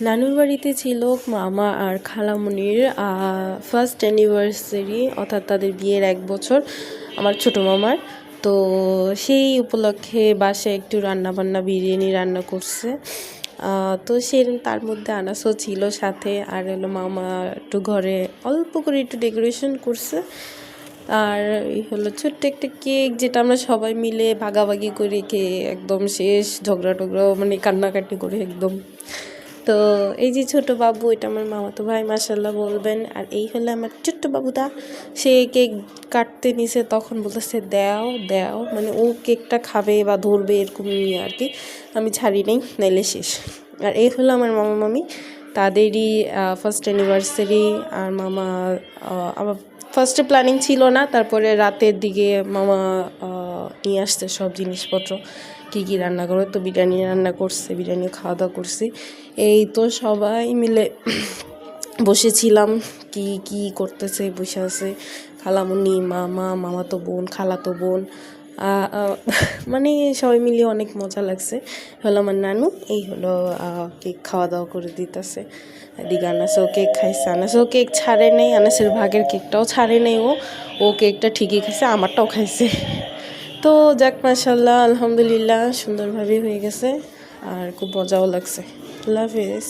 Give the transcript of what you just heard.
নানুর বাড়িতে ছিল মামা আর খালামণির ফার্স্ট অ্যানিভার্সারি, অর্থাৎ তাদের বিয়ের 1 বছর আমার ছোট মামার। তো সেই উপলক্ষে বাসায় একটু রান্নাবান্না, বিরিয়ানি রান্না করছে। তো তার মধ্যে আনাসও ছিল সাথে, আর হলো মামা একটু ঘরে অল্প করে একটু ডেকোরেশন করছে। আর এই হলো ছোট্ট একটা কেক, যেটা আমরা সবাই মিলে ভাগাভাগি করে খেয়ে একদম শেষ, ঝগড়া টগড়া মানে কান্নাকাটি করে একদম। তো এই যে ছোট বাবু, এটা আমার মামাতো ভাই, মাশাল্লাহ বলবেন। আর এই হলো আমার ছোট্ট বাবুটা, সে কেক কাটতে নিছে, তখন বলতেছে দাও দাও, মানে ও কেকটা খাবে বা ধরবে এরকম নিয়ে আর কি। আমি ছাড়ি নেই, নাইলে শেষ। আর এই হলো আমার মামা মামি, তাদেরই ফার্স্ট অ্যানিভার্সারি। আর মামা আমার ফার্স্টে প্ল্যানিং ছিল না, তারপরে রাতের দিকে মামা নিয়ে আসছে সব জিনিসপত্র, কী কী রান্না করো। তো বিরিয়ানি রান্না করছে, বিরিয়ানি খাওয়া দাওয়া করছি। এই তো সবাই মিলে বসেছিলাম, কি কি করতেছে, বসে আছে খালামুনি, মামা, মামাতো বোন, খালাতো বোন, মানে সবাই মিলিয়ে অনেক মজা লাগছে। হলো আমার নানু, এই হলো কেক খাওয়া দাওয়া করে দিতেছে। এদিকে আনাসেও কেক খাইছে, আনাসেও কেক ছাড়ে নেই, আনাসের ভাগের কেকটাও ছাড়ে নেই, ও কেকটা ঠিকই খাইছে, আমারটাও খাইছে। তো যাক, মাশাল্লাহ, আলহামদুলিল্লাহ, সুন্দরভাবে হয়ে গেছে আর খুব মজাও লাগছে। আল্লাহ হাফেজ।